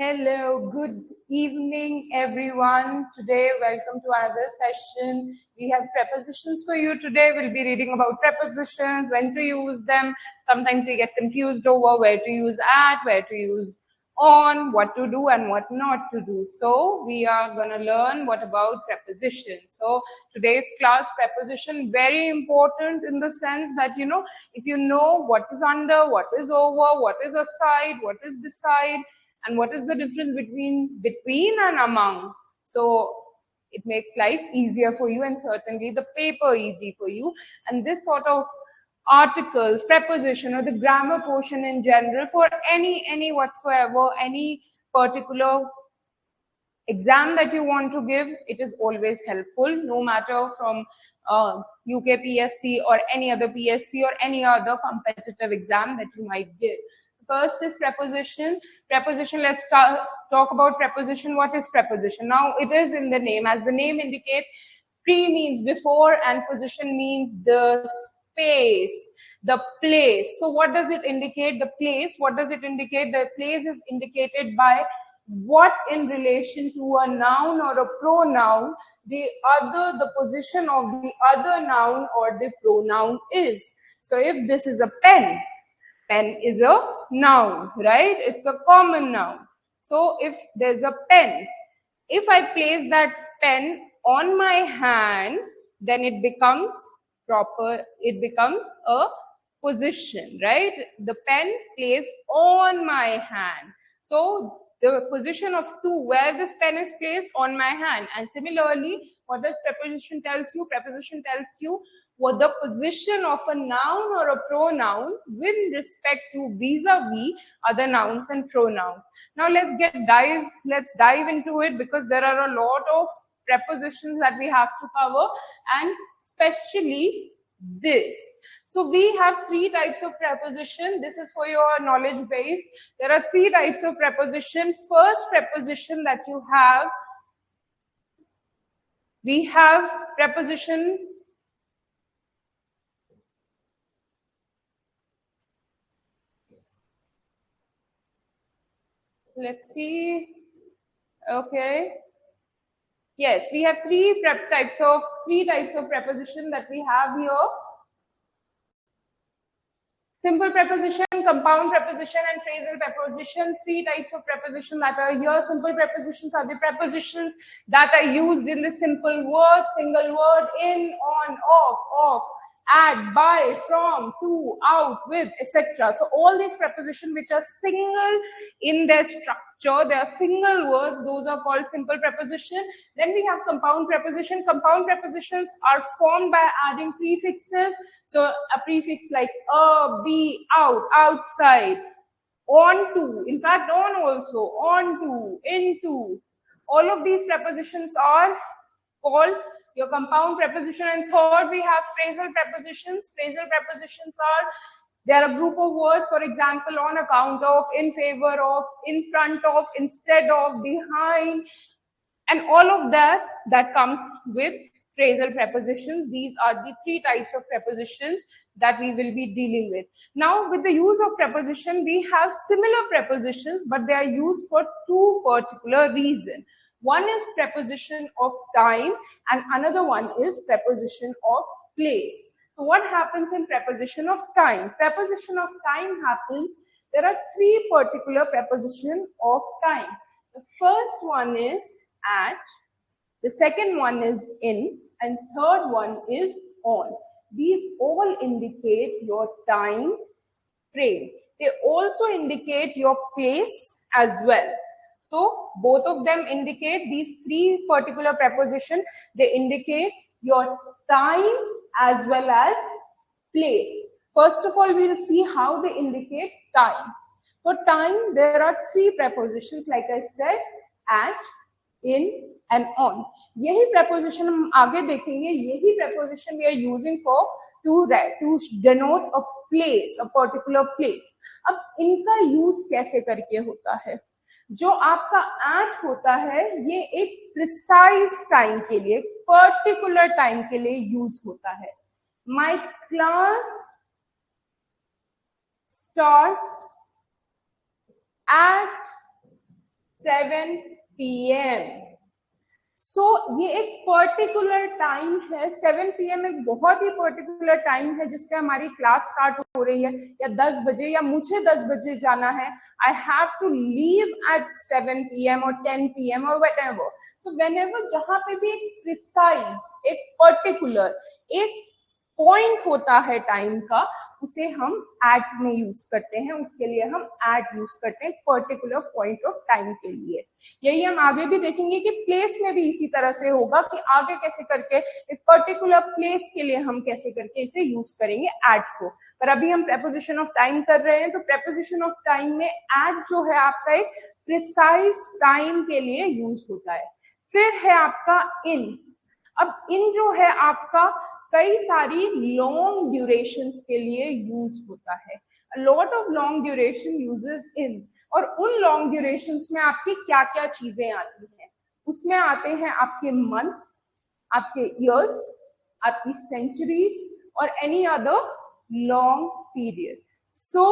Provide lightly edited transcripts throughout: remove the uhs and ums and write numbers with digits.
Hello, good evening, everyone. Today, welcome to another session. We have prepositions for you today. We'll be reading about prepositions, when to use them. Sometimes we get confused over where to use at, where to use on, what to do and what not to do. So, we are going to learn what about prepositions. So, today's class preposition, very important in the sense that, if you know what is under, what is over, what is aside, what is beside, and what is the difference between and among. So it makes life easier for you and certainly the paper easy for you. And this sort of articles, preposition or the grammar portion in general for any whatsoever, any particular exam that you want to give, it is always helpful, no matter from UKPSC or any other PSC or any other competitive exam that you might give. First is preposition. Preposition, let's talk about preposition. What is preposition? Now, it is in the name. As the name indicates, pre means before and position means the space, the place. So what does it indicate? The place. What does it indicate? The place is indicated by what in relation to a noun or a pronoun the position of the other noun or the pronoun is. So if this is a pen, pen is a noun, right? It's a common noun. So if there's a pen, if I place that pen on my hand, then it becomes proper, it becomes a position, right? The pen placed on my hand. So the position of to, where this pen is placed on my hand. And similarly, what does preposition tells you? Preposition tells you what the position of a noun or a pronoun with respect to vis-a-vis other nouns and pronouns. Now let's dive into it, because there are a lot of prepositions that we have to cover, and especially this. So we have three types of preposition. This is for your knowledge base. There are three types of preposition. First preposition that you have, we have preposition let's see. Okay. Yes, we have three types of preposition that we have here. Simple preposition, compound preposition, and phrasal preposition. Three types of preposition that are here. Simple prepositions are the prepositions that are used in the simple word, single word, in, on, off, at, by, from, to, out, with, etc. So all these prepositions which are single in their structure, they are single words, those are called simple preposition. Then we have compound preposition. Compound prepositions are formed by adding prefixes. So a prefix like be, out, outside, on to, in fact on also, on to, into. All of these prepositions are called your compound preposition. And third, we have phrasal prepositions. Phrasal prepositions are, they are a group of words, for example, on account of, in favor of, in front of, instead of, behind, and all of that comes with phrasal prepositions. These are the three types of prepositions that we will be dealing with. Now, with the use of preposition, we have similar prepositions, but they are used for two particular reasons. One is preposition of time and another one is preposition of place. So what happens in preposition of time? Preposition of time happens, there are three particular prepositions of time. The first one is at, the second one is in, and third one is on. These all indicate your time frame. They also indicate your place as well. So both of them indicate, these three particular prepositions, they indicate your time as well as place. First of all, we'll see how they indicate time. For time, there are three prepositions, like I said, at, in and on. यही preposition हम आगे देखेंगे. यही preposition we are using for to denote a place, a particular place. अब इनका use कैसे करके होता है? जो आपका at होता है, ये एक precise time के लिए, particular time के लिए use होता है. My class starts at 7 PM। सो ये एक पर्टिकुलर टाइम है, 7 PM एक बहुत ही पर्टिकुलर टाइम है जिसपे हमारी क्लास स्टार्ट हो रही है, या 10 बजे, या मुझे 10 बजे जाना है। I have to leave at 7 PM और 10 PM और व्हाटएवर। सो व्हेनेवर जहां पे भी एक प्रिसाइज, एक पर्टिकुलर, एक पॉइंट होता है टाइम का, उसे हम एट में यूज करते हैं, उसके लिए हम एट यूज करते हैं पर्टिकुलर पॉइंट ऑफ टाइम के लिए। यही हम आगे भी देखेंगे कि प्लेस में भी इसी तरह से होगा कि आगे कैसे करके एक पर्टिकुलर प्लेस के लिए हम कैसे करके इसे यूज करेंगे एट को। पर अभी हम प्रेपोजिशन ऑफ टाइम कर रहे हैं, तो प्रेपोजिशन ऑफ टाइम में एट जो है आपका एक प्रिसाइज टाइम के लिए यूज होता है। फिर है आपका इन। अब इन जो है आपका कई सारी लॉन्ग ड्यूरेशंस के लिए यूज होता है। Lot of long duration uses in. और उन लॉन्ग ड्यूरेशंस में आपकी क्या क्या चीजें आती हैं, उसमें आते हैं आपके मंथ्स, आपके ईयर्स, आपकी सेंचुरीज और any other long period. So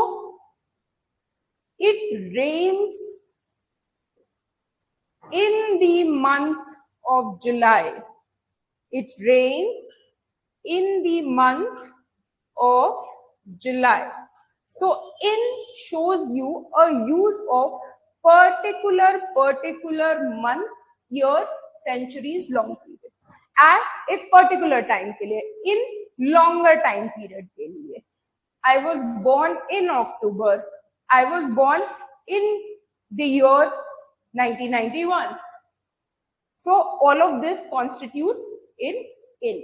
it rains in the month of July. It rains in the month of July. So in shows you a use of particular month, year, centuries, long period. At एक particular time के लिए, in longer time period के लिए. I was born in October. I was born in the year 1991. So all of this constitute in.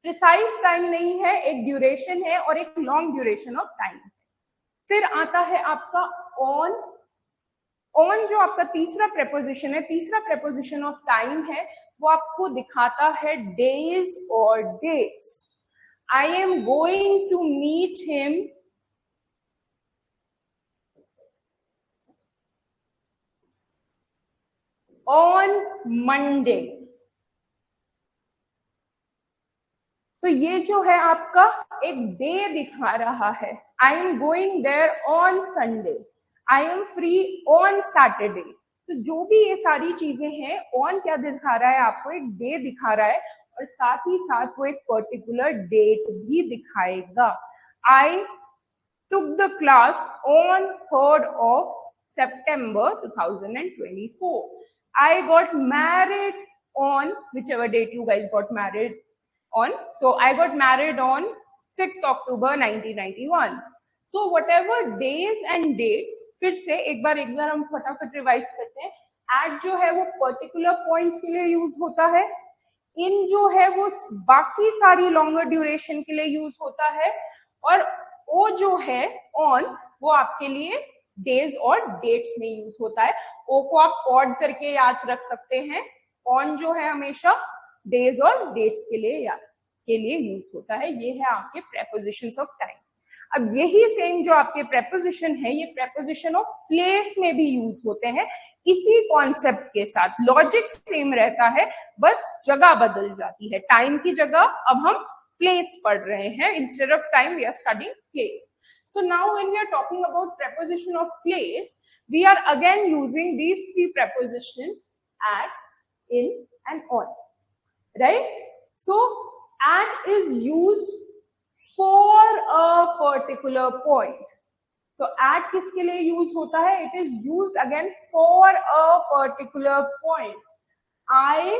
Precise time नहीं है, एक duration है और एक लॉन्ग ड्यूरेशन ऑफ टाइम है। फिर आता है आपका ऑन। ऑन जो आपका तीसरा प्रेपोजिशन है, तीसरा प्रेपोजिशन ऑफ टाइम है, वो आपको दिखाता है डेज और dates. I am going to meet him on Monday. तो ये जो है आपका एक डे दिखा रहा है। I am going there on Sunday, I am free on Saturday. तो जो भी ये सारी चीजें हैं, ऑन क्या दिखा रहा है आपको, एक डे दिखा रहा है और साथ ही साथ वो एक पर्टिकुलर डेट भी दिखाएगा। आई took the class on 3rd of September 2024. I got married on whichever date you guys got married on. So I got married on 6th October 1991. So whatever days and dates, फिर से एक बार हम फटाफट revise करते हैं। Eight जो है वो पर्टिकुलर पॉइंट के लिए यूज होता है। इन जो है वो बाकी सारी लॉन्गर ड्यूरेशन के लिए यूज होता है। और ओ जो है ऑन, वो आपके लिए डेज और डेट्स में यूज होता है। ओ को आप ऑड करके याद रख सकते हैं। ऑन जो है हमेशा डेज और डेट्स के लिए यूज होता है। ये है आपके प्रेपोजिशंस ऑफ टाइम। अब यही सेम जो आपके प्रेपोजिशन है, ये प्रेपोजिशन ऑफ प्लेस में भी यूज होते हैं। इसी कॉन्सेप्ट के साथ लॉजिक सेम रहता है, बस जगह बदल जाती है। टाइम की जगह अब हम place पढ़ रहे हैं, instead of time we are studying place. So now when we are talking about preposition of place, we are again using these three prepositions at, in and on, right? So at is used for a particular point. So at किसके लिए use होता है? It is used again for a particular point. I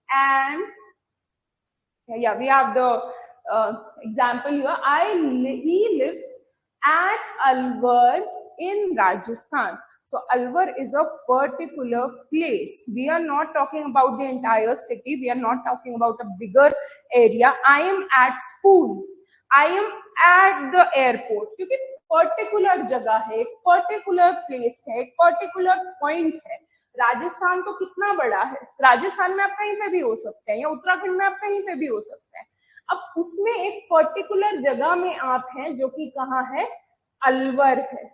am, yeah, we have the example here. He lives at Alwar in Rajasthan. So Alwar is a particular place. We are not talking about the entire city. We are not talking about a bigger area. I am at school. I am at the airport. क्योंकि particular जगह है, एक particular place है, एक particular point है। राजस्थान तो कितना बड़ा है, राजस्थान में आप कहीं पे भी हो सकते हैं, या उत्तराखंड में आप कहीं पे भी हो सकते हैं। अब उसमें एक पर्टिकुलर जगह में आप हैं जो कि कहाँ है, अलवर है।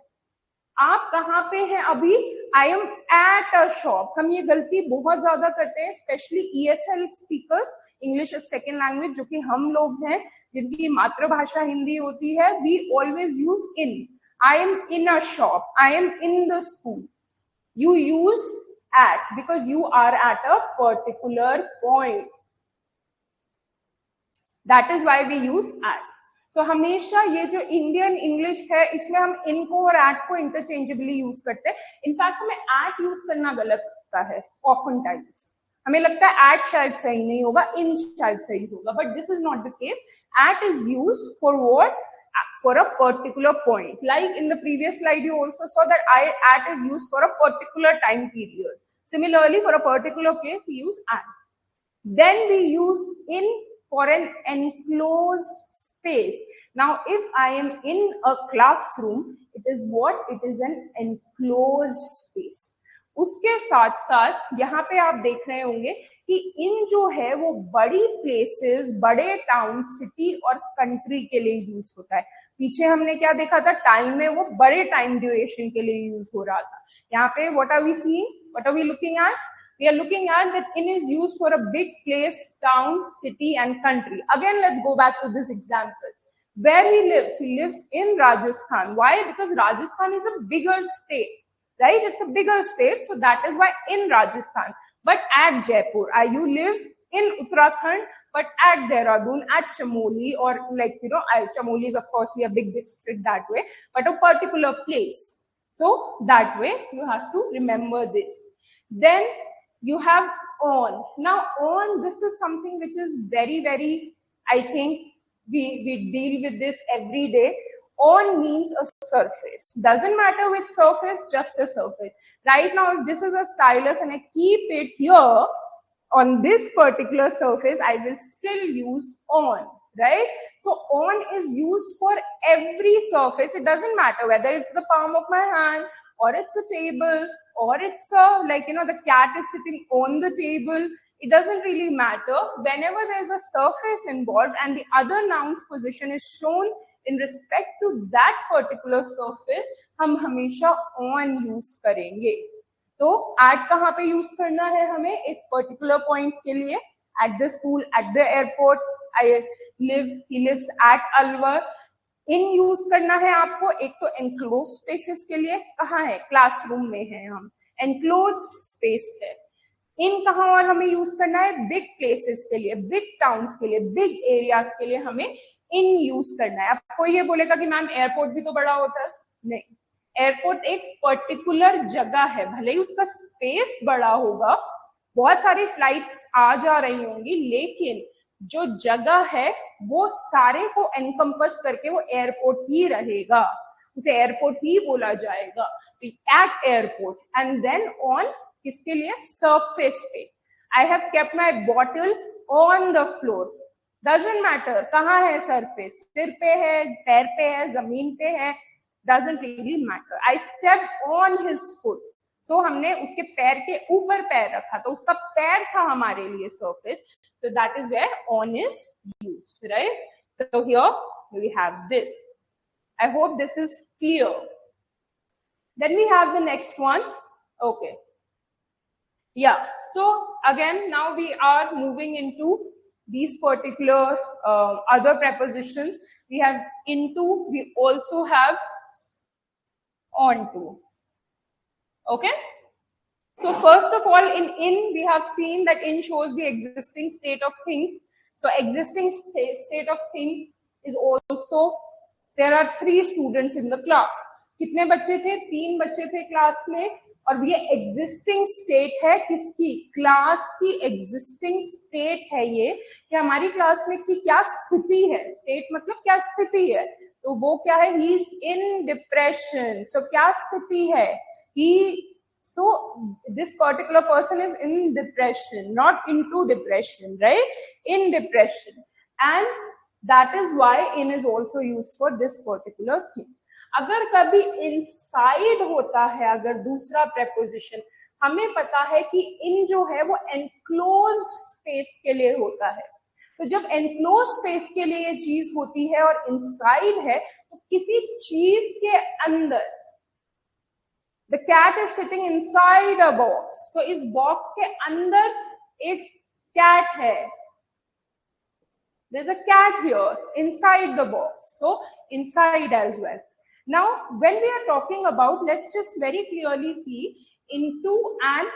आप कहाँ पे हैं अभी? I am at a shop. हम ये गलती बहुत ज्यादा करते हैं, specially ESL speakers, English as second language, जो कि हम लोग हैं जिनकी मातृभाषा हिंदी होती है। We always use in. I am in a shop, I am in the school. You use at, because you are at a particular point. That is why we use at. So हमेशा ये जो Indian English है इसमें हम इनको और at को interchangeably use करते हैं. इनफैक्ट हमें at यूज करना गलत लगता है ऑफन टाइम्स. हमें लगता है at शायद सही नहीं होगा, in शायद सही होगा, but this is not the case. At is used for what? For a particular point. Like in the previous slide you also saw that at is used for a particular time period. Similarly, for a particular place we use at. Then we use in for an enclosed space. Now if I am in a classroom, it is what? It is an enclosed space. उसके साथ साथ यहाँ पे आप देख रहे होंगे कि इन जो है वो बड़ी प्लेसेस, बड़े टाउन, सिटी और कंट्री के लिए यूज होता है. पीछे हमने क्या देखा था, टाइम में वो बड़े टाइम ड्यूरेशन के लिए यूज हो रहा था. यहाँ पे what are we seeing, what are we looking at? We are looking at that in is used for a big place, town, city and country. Again, let's go back to this example. Where he lives in Rajasthan. Why? Because Rajasthan is a bigger state, right? It's a bigger state, so that is why in Rajasthan. But at Jaipur, you live in Uttarakhand, but at Dehradun, at Chamoli, or like, you know, Chamoli is of course a big district that way, but a particular place. So that way you have to remember this. Then you have on. Now on, this is something which is very, very, I think we deal with this every day. On means a surface. Doesn't matter which surface, just a surface. Right now, if this is a stylus and I keep it here on this particular surface, I will still use on, right? So on is used for every surface. It doesn't matter whether it's the palm of my hand or it's a table or it's a, like, you know, the cat is sitting on the table. It doesn't really matter. Whenever there's a surface involved and the other noun's position is shown in respect to that particular surface, हम हमेशा on use करेंगे. तो at कहाँ पे use करना है हमें? एक particular point के लिए. At the school, at the airport, he lives at Alwar. In use करना है आपको एक तो एनक्लोज स्पेसेस के लिए. कहाँ है? क्लासरूम में है हम, एनक्लोज्ड स्पेस है. इन कहाँ और हमें यूज करना है? बिग प्लेसेस के लिए, बिग टाउन्स के लिए, बिग एरियाज के लिए हमें इन यूज करना है. अब कोई ये बोलेगा कि मैम एयरपोर्ट भी तो बड़ा होता है. नहीं, एयरपोर्ट एक पर्टिकुलर जगह है, भले ही उसका स्पेस बड़ा होगा, बहुत सारी फ्लाइट्स आ जा रही होंगी, लेकिन जो जगह है वो सारे को एनकम्पस करके वो एयरपोर्ट ही रहेगा, उसे एयरपोर्ट ही बोला जाएगा. At airport. And then on किसके लिए? सरफेस पे. I have kept my bottle on the floor. Doesn't matter कहाँ है सरफेस, सिर पे है, पैर पे है, जमीन पे है, doesn't really matter. I step on his foot. So हमने उसके पैर के ऊपर पैर रखा, तो उसका पैर था हमारे लिए surface. So that is where on is used, right? So here we have this. I hope this is clear. Then we have the next one. Okay. Yeah. So again, now we are moving into these particular other prepositions. We have into, we also have onto. Okay. So first of all, in we have seen that in shows the existing state of things. So existing state of things is also, there are 3 students in the class. कितने बच्चे थे? 3 बच्चे थे class में. और ये existing state है किसकी? क्लास की existing state है ये, कि हमारी क्लास में की क्या स्थिति है. State मतलब क्या स्थिति है, तो वो क्या है? He is in depression. So क्या स्थिति है? So this particular person is in depression, not into depression, right? In depression. And that is why in is also used for this particular thing. अगर कभी inside होता है, अगर दूसरा preposition, हमें पता है कि in जो है वो enclosed space के लिए होता है. तो जब enclosed space के लिए ये चीज होती है और inside है, तो किसी चीज के अंदर, the cat is sitting inside a box. So इस box के अंदर एक cat है. There's a cat here inside the box. So inside as well. Now when we are talking about, let's just very clearly see into and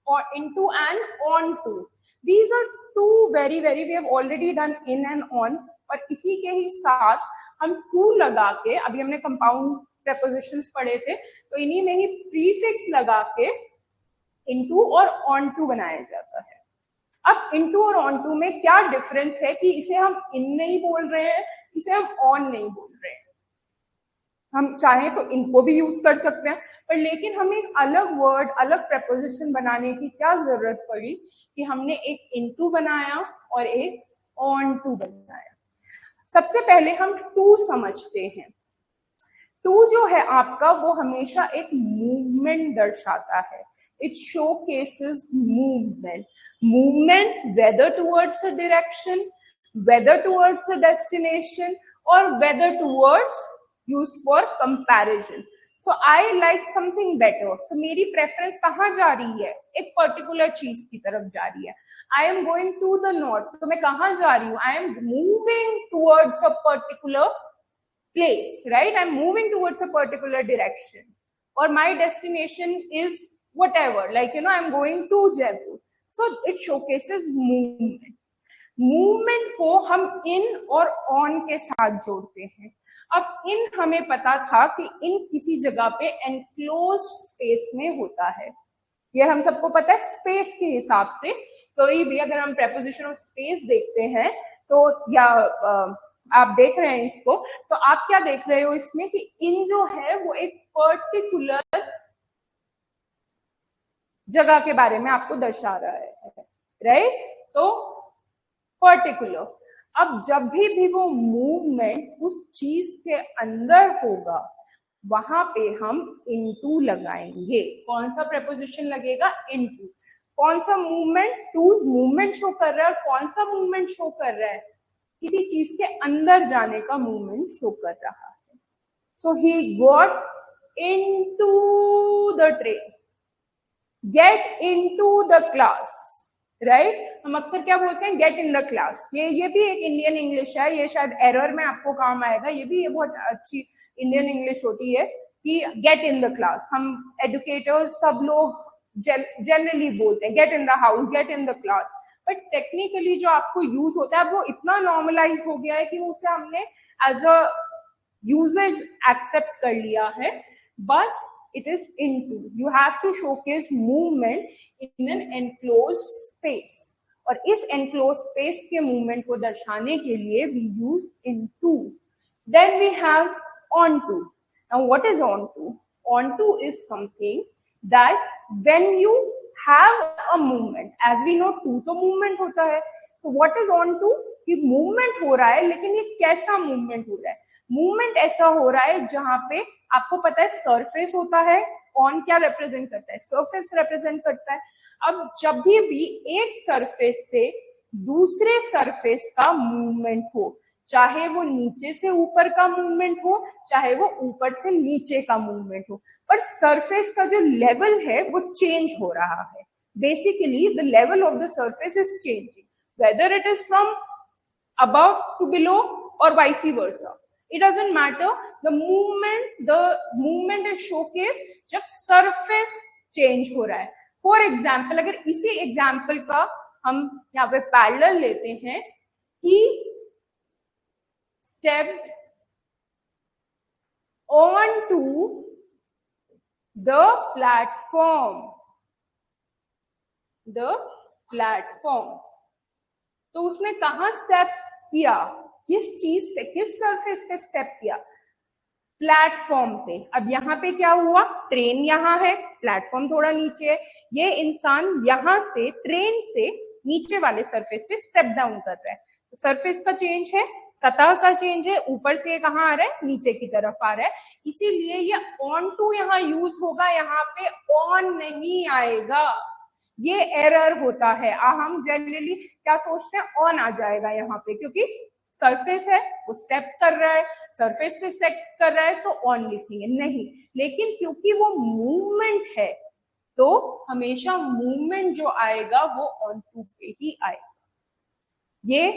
or into and onto. These are two very we have already done in and on, और इसी के ही साथ हम to लगा के, अभी हमने compound prepositions पढ़े थे, तो इन्हीं में ही प्रीफिक्स लगा के into और onto बनाया जाता है. अब into और onto में क्या डिफरेंस है कि इसे हम in नहीं बोल रहे हैं, इसे हम on नहीं बोल रहे हैं. हम चाहें तो इनको भी यूज कर सकते हैं, पर लेकिन हमें एक अलग वर्ड, अलग preposition बनाने की क्या जरूरत पड़ी कि हमने एक into बनाया और एक onto बनाया. सबसे पहले हम टू समझते हैं. टू जो है आपका, वो हमेशा एक मूवमेंट दर्शाता है. It showcases movement. Movement whether towards a direction, whether towards a destination, or whether towards used for comparison. So I like something better. So मेरी preference कहाँ जा रही है? एक particular चीज की तरफ जा रही है. I am going to the north. तो मैं कहाँ जा रही हूँ? I am moving towards a particular place, right? I'm moving towards a particular direction, or my destination is whatever, like I'm going to Jaipur. So it showcases movement. Movement को हम in और on के साथ जोड़ते हैं. अब in हमें पता था कि in किसी जगह पे enclosed space में होता है. ये हम सबको पता है space के हिसाब से. कोई भी अगर हम preposition of space देखते हैं तो, या आप देख रहे हैं इसको, तो आप क्या देख रहे हो इसमें कि इन जो है वो एक पर्टिकुलर जगह के बारे में आपको दर्शा रहा है, राइट? So particular. अब जब भी वो मूवमेंट उस चीज के अंदर होगा, वहां पे हम इनटू लगाएंगे. कौन सा preposition लगेगा? इनटू. कौन सा मूवमेंट? टू मूवमेंट शो कर रहा है. कौन सा मूवमेंट शो कर रहा है? किसी चीज के अंदर जाने का मूवमेंट शो कर रहा है. So he got into the train, get into the class, right? हम अक्सर क्या बोलते हैं? Get in the class. ये भी एक इंडियन इंग्लिश है. ये शायद एरर में आपको काम आएगा. ये बहुत अच्छी इंडियन इंग्लिश होती है कि गेट इन द क्लास. हम एडुकेटर्स सब लोग जनरली बोलते हैं get in the house, gate in the class. But technically जो आपको यूज होता है वो इतना नॉर्मलाइज हो गया है कि उसे हमने एज अ यूजेज एक्सेप्ट कर लिया है. But it is into. You have to showcase movement in an enclosed space. और इस enclosed space के movement को दर्शाने के लिए we use into. Then we have onto. Now what is onto? Onto is something that when you have a movement, as we know to तो movement होता है. So what is onto? कि movement हो रहा है, लेकिन ये कैसा movement हो रहा है? मूवमेंट ऐसा हो रहा है जहां पे आपको पता है सरफेस होता है. ऑन क्या रिप्रेजेंट करता है? सरफेस रिप्रेजेंट करता है. अब जब भी एक सरफेस से दूसरे सरफेस का मूवमेंट हो, चाहे वो नीचे से ऊपर का मूवमेंट हो, चाहे वो ऊपर से नीचे का मूवमेंट हो, पर सरफेस का जो लेवल है वो चेंज हो रहा है. Basically the level of the surface is changing, whether it is from above to below or vice versa. It doesn't matter. The movement is showcased जब surface change हो रहा है. For example, अगर इसी example का हम यहाँ पे parallel लेते हैं, he stepped onto the platform. The platform. तो उसने कहाँ स्टेप किया? किस चीज पे, किस सरफेस पे स्टेप किया? प्लेटफॉर्म पे. अब यहाँ पे क्या हुआ? ट्रेन यहाँ है, प्लेटफॉर्म थोड़ा नीचे है. ये इंसान यहाँ से ट्रेन से नीचे वाले सरफेस पे स्टेप डाउन कर रहा है. सरफेस का चेंज है, सतह का चेंज है. ऊपर से कहाँ आ रहा है? नीचे की तरफ आ रहा है. इसीलिए ये ऑन टू यहाँ यूज होगा, यहाँ पे ऑन नहीं आएगा. ये एरर होता है. हम जनरली क्या सोचते हैं? ऑन आ जाएगा यहाँ पे, क्योंकि सरफेस है, वो स्टेप कर रहा है, सरफेस पे स्टेप कर रहा है, तो ऑन लिखेंगे. नहीं, लेकिन क्योंकि वो मूवमेंट है तो हमेशा मूवमेंट जो आएगा वो ऑन टू पे ही आएगा. ये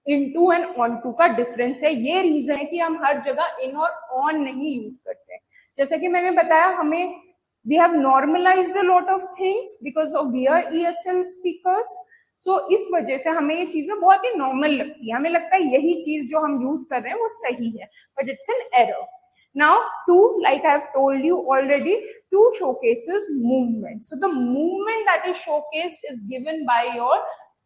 इनटू एंड ऑन टू का डिफरेंस है. ये रीजन है कि हम हर जगह इन और ऑन नहीं यूज करते हैं. जैसे कि मैंने बताया, हमें We have normalized a lot of things because of we are ESL speakers. So इस वजह से हमें ये चीजें बहुत ही नॉर्मल लगती है, हमें लगता है यही चीज जो हम यूज कर रहे हैं वो सही है, but it's an error. Now, two, like I have told you already, two showcases movement. So the movement that is showcased is given by your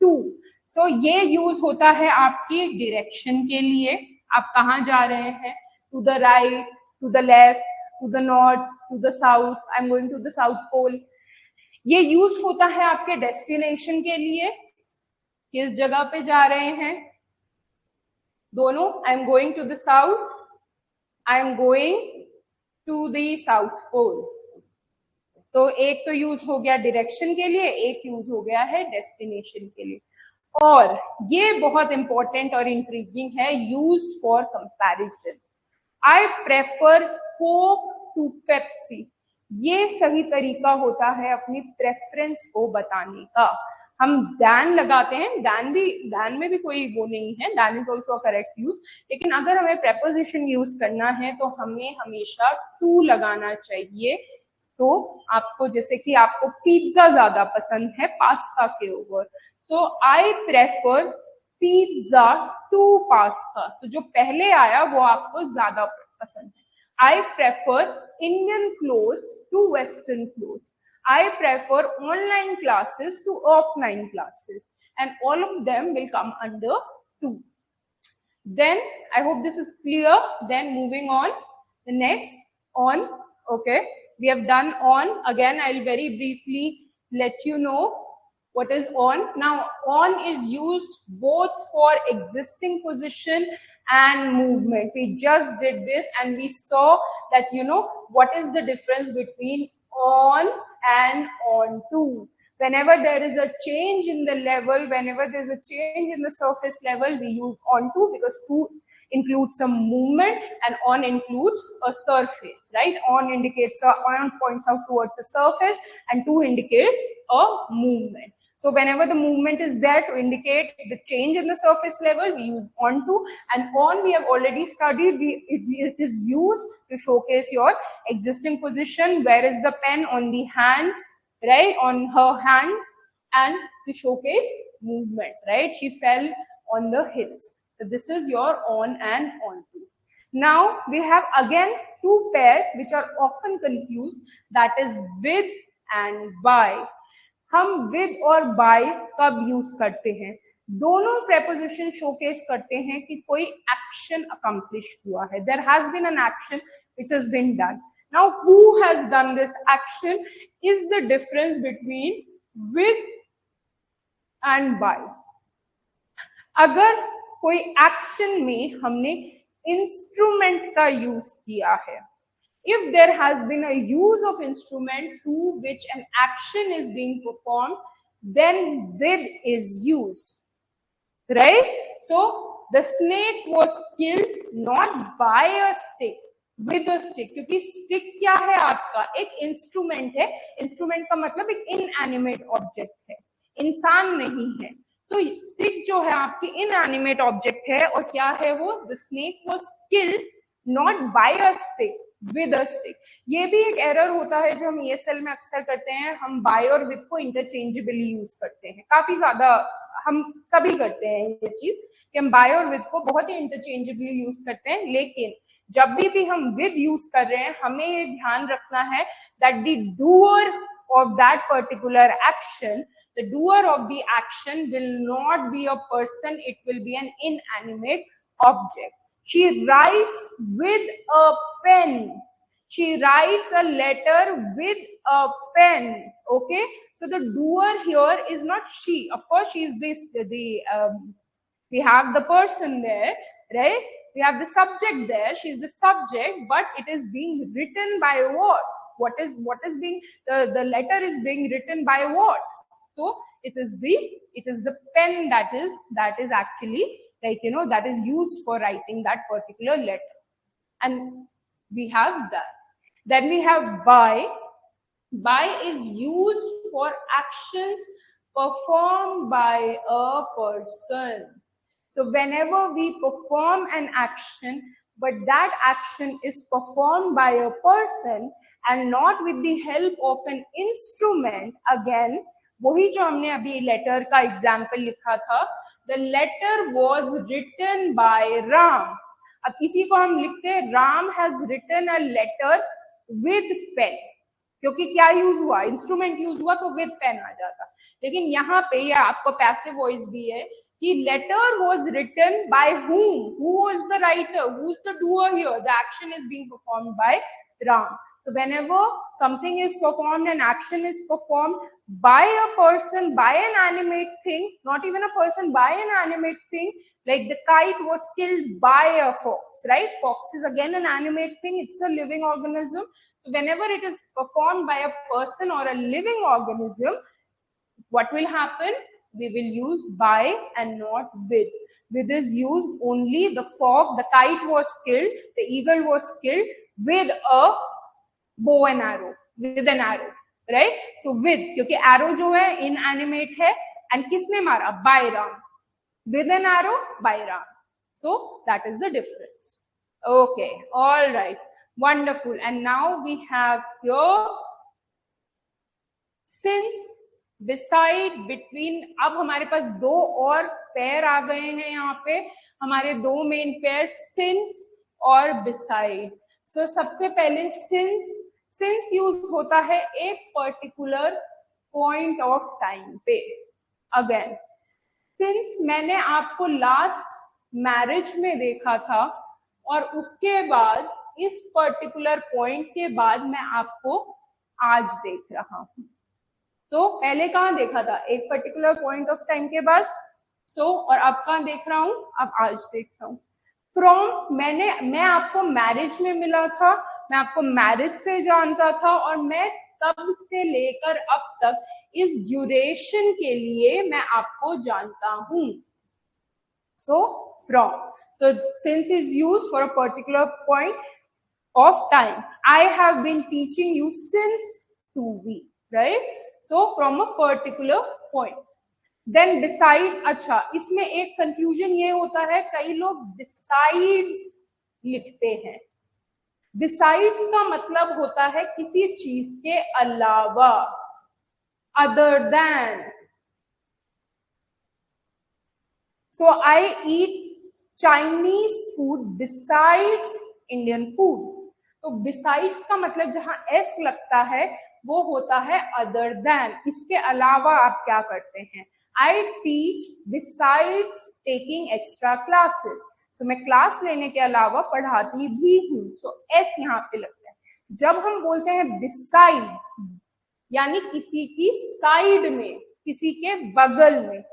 two. So ये use होता है आपकी direction के लिए, आप कहाँ जा रहे हैं, to the right, to the left, to the north, to the south. I'm going to the south pole. ये use होता है आपके destination के लिए, किस जगह पे जा रहे हैं, दोनों. I'm going to the south. I am going to the South Pole. तो एक तो यूज हो गया डायरेक्शन के लिए, एक यूज हो गया है डेस्टिनेशन के लिए. और ये बहुत इंपॉर्टेंट और इंट्रीगिंग है, used for comparison. I prefer Coke to Pepsi. ये सही तरीका होता है अपनी प्रेफरेंस को बताने का. हम दैन लगाते हैं, दैन में भी कोई वो नहीं है, than is also correct use, लेकिन अगर हमें प्रेपोजिशन यूज करना है तो हमें हमेशा टू लगाना चाहिए. तो आपको जैसे कि आपको पिज्जा ज्यादा पसंद है पास्ता के ऊपर, so I prefer pizza to pasta. तो जो पहले आया वो आपको ज्यादा पसंद है. I prefer Indian clothes to western clothes. I prefer online classes to offline classes, and all of them will come under two. Then I hope this is clear. Then moving on, the next on. Okay, we have done on. Again, I'll very briefly let you know what is on. Now, on is used both for existing position and movement. We just did this and we saw that, you know, what is the difference between on and on to. Whenever there is a change in the level, whenever there's a change in the surface level, we use on to, because to includes some movement and on includes a surface, right? On indicates on points out towards a surface and to indicates a movement. So whenever the movement is there to indicate the change in the surface level, we use on to. And on we have already studied, it is used to showcase your existing position. Where is the pen? On the hand, right? On her hand, and to showcase movement, right? She fell on the hills. So this is your on and on to. Now we have again two pairs which are often confused, that is with and by. हम with और bye कब use करते हैं? दोनों preposition showcase करते हैं कि कोई एक्शन अकम्प्लिश हुआ है. There has been an action which has been done. Now who has done this action is the difference between with and by. अगर कोई एक्शन में हमने इंस्ट्रूमेंट का यूज किया है, if there has been a use of instrument through which an action is being performed, then with is used, right? So the snake was killed not by a stick, with a stick. क्योंकि stick क्या है आपका? एक instrument है. Instrument का मतलब एक inanimate object है, इंसान नहीं है. तो स्टिक जो है आपकी इनएनिमेट ऑब्जेक्ट है. और क्या है वो? The snake was killed not by a stick, with a stick. ये भी एक एरर होता है जो हम ESL में अक्सर करते हैं. हम बाय और विद को इंटरचेंजेबली यूज करते हैं, काफी ज्यादा हम सभी करते हैं ये चीज कि हम बाय और विद को बहुत ही इंटरचेंजेबली यूज करते हैं. लेकिन जब भी हम विद यूज कर रहे हैं, हमें ये ध्यान रखना है that the doer of that particular action, the doer of the action will not be a person, it will be an inanimate object. She writes with a pen. She writes a letter with a pen. Okay, so the doer here is not she. Of course, she is this. We have the person there, right? We have the subject there. She is the subject, but it is being written by what? What is being the letter is being written by what? So it is the pen that is actually, like, you know, that is used for writing that particular letter. And we have that. Then we have by. By is used for actions performed by a person. So whenever we perform an action, but that action is performed by a person and not with the help of an instrument. Again, वही जो हमने अभी letter का example लिखा था, the letter was written by Ram. अब इसी को हम लिखते हैं Ram has written a letter with pen, क्योंकि क्या यूज हुआ, इंस्ट्रूमेंट यूज हुआ, तो विद पेन आ जाता। लेकिन यहाँ पे या आपको पैसिव वॉइस भी है कि letter was written by whom, who was the writer, who is the doer here, the action is being performed by Ram. So whenever something is performed, an action is performed by a person, by an animate thing, not even a person, by an animate thing, like the kite was killed by a fox, right? Fox is again an animate thing, it's a living organism. So whenever it is performed by a person or a living organism, what will happen? We will use by and not with. With is used only the fox, the kite was killed, the eagle was killed with a bow and arrow, with an arrow, right? So with, क्योंकि arrow जो है inanimate है, and किसने मारा? By Ram. With an arrow, by Ram. So that is the difference. Okay, all right, wonderful. And now we have here since, beside, between. अब हमारे पास दो और पेयर आ गए हैं यहाँ पे, हमारे दो मेन पेयर since और beside. So सबसे पहले since यूज होता है एक पर्टिकुलर पॉइंट ऑफ टाइम पे. अगेन since मैंने आपको लास्ट मैरिज में देखा था, और उसके बाद इस पर्टिकुलर पॉइंट के बाद मैं आपको आज देख रहा हूं. तो पहले कहाँ देखा था? एक पर्टिकुलर पॉइंट ऑफ टाइम के बाद. और अब कहाँ देख रहा हूं? अब आज देख रहा हूं. फ्रॉम, मैं आपको मैरिज में मिला था, मैं आपको मैरिज से जानता था, और मैं तब से लेकर अब तक इस ड्यूरेशन के लिए मैं आपको जानता हूं. So from. So since is used for a particular point of time. I have been teaching you since 2 weeks, right? So from a particular point. Then beside, अच्छा, इसमें एक confusion ये होता है, कई लोग besides लिखते हैं. Besides का मतलब होता है किसी चीज के अलावा, other than. So I eat Chinese food besides Indian food. तो besides का मतलब जहां s लगता है वो होता है other than, इसके अलावा आप क्या करते हैं. I teach besides taking extra classes. So मैं क्लास लेने के अलावा पढ़ाती भी हूँ. So s यहाँ पे लगता है. जब हम बोलते हैं beside, यानी किसी की साइड में, किसी के बगल में.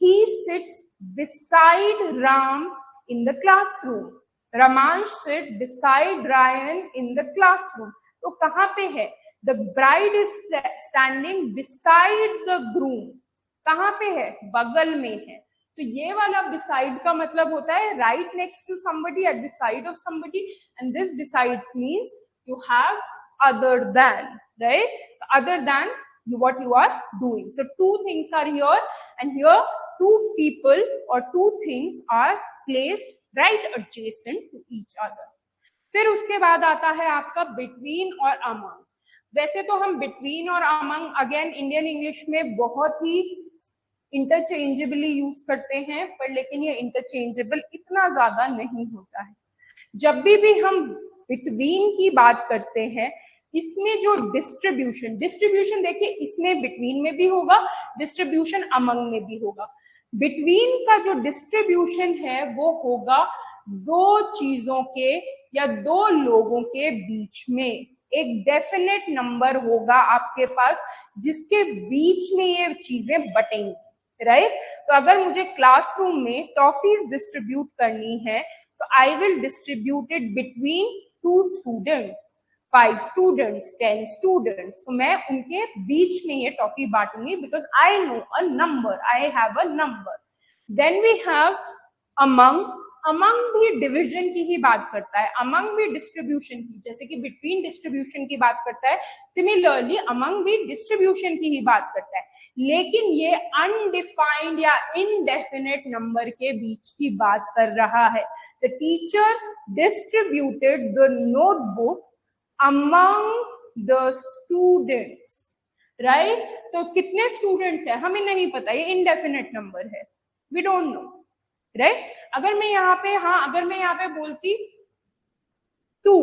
He sits beside Ram in the classroom. Ramansh sit beside Ryan in the classroom. तो कहाँ पे है? The bride is standing beside the groom. कहाँ पे है? बगल में है. तो ये वाला beside का मतलब होता है right next to somebody, at the side of somebody, and this besides means you have other than, right? Other than what you are doing. So two things are here, and here two people or two things are placed right adjacent to each other. फिर उसके बाद आता है आपका between और among. वैसे तो हम between और among अगेन इंडियन इंग्लिश में बहुत ही इंटरचेंजेबली यूज करते हैं, पर लेकिन ये इंटरचेंजेबल इतना ज्यादा नहीं होता है. जब भी हम between की बात करते हैं, इसमें जो डिस्ट्रीब्यूशन देखिए, इसमें between में भी होगा, डिस्ट्रीब्यूशन among में भी होगा. बिटवीन का जो डिस्ट्रीब्यूशन है वो होगा दो चीजों के या दो लोगों के बीच में. एक डेफिनेट नंबर होगा आपके पास जिसके बीच में ये चीजें बटेंगी, राइट? तो अगर मुझे क्लासरूम में टॉफीज डिस्ट्रीब्यूट करनी है, so I will distribute it between 2 students, 5 students, 10 students. So मैं उनके बीच में ये toffee बांटूंगी because I know a number, I have a number. Then we have among. Among भी डिवीजन की ही बात करता है, अमंग भी डिस्ट्रीब्यूशन की, जैसे कि बिटवीन डिस्ट्रीब्यूशन की बात करता है, सिमिलरली अमंग भी डिस्ट्रीब्यूशन की ही बात करता है, लेकिन ये अनडिफाइंड या इनडेफिनेट नंबर के बीच की बात कर रहा है। The teacher distributed the notebook among the students, right. So कितने स्टूडेंट्स है हमें नहीं पता, ये इनडेफिनेट नंबर है, वी डोंट नो, राइट। अगर मैं यहाँ पे, हाँ अगर मैं यहाँ पे बोलती 2,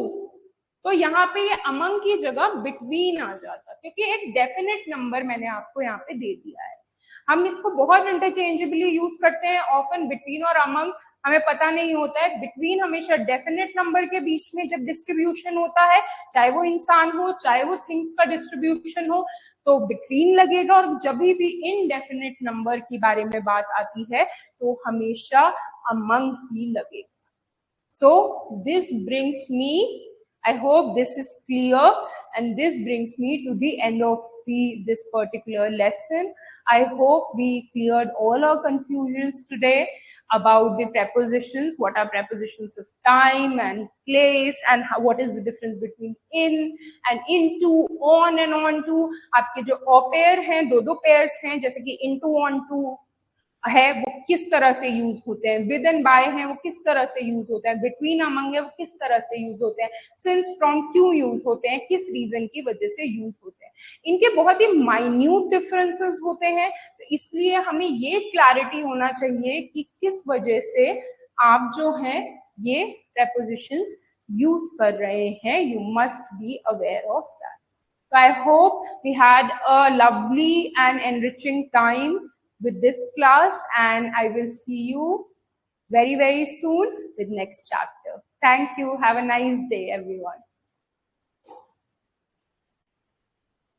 तो यहाँ पे ये अमंग की जगह बिटवीन आ जाता, क्योंकि एक डेफिनेट नंबर मैंने आपको यहाँ पे दे दिया है। हम इसको बहुत इंटरचेंजेबली यूज करते हैं, ऑफन बिटवीन और अमंग हमें पता नहीं होता है। बिटवीन हमेशा डेफिनेट नंबर के बीच में जब डिस्ट्रीब्यूशन होता है, चाहे वो इंसान हो चाहे वो थिंग्स का डिस्ट्रीब्यूशन हो, तो बिटवीन लगेगा, और जब भी इनडेफिनेट नंबर के बारे में बात आती है तो हमेशा अमंग ही लगेगा। So this brings me, I hope this is clear, and this brings me to the end of this particular lesson. I hope we cleared all our confusions today about the prepositions, what are prepositions of time and place, and how, what is the difference between in and into, on and on to. आपके जो au pair हैं, दो pairs हैं, जैसे कि into, on to है वो किस तरह से यूज होते हैं, विद एंड बाय हैं वो किस तरह से यूज होते हैं, बिटवीन अमंग है वो किस तरह से यूज होते हैं, सिंस फ्रॉम क्यों यूज होते हैं, किस रीजन की वजह से यूज होते हैं। इनके बहुत ही माइन्यूट डिफरेंसेस होते हैं, तो इसलिए हमें ये क्लैरिटी होना चाहिए कि किस वजह से आप जो है ये prepositions यूज कर रहे हैं। You must be aware of that. So I hope we had a lovely and enriching time with this class, and I will see you very, very soon with next chapter. Thank you. Have a nice day, everyone.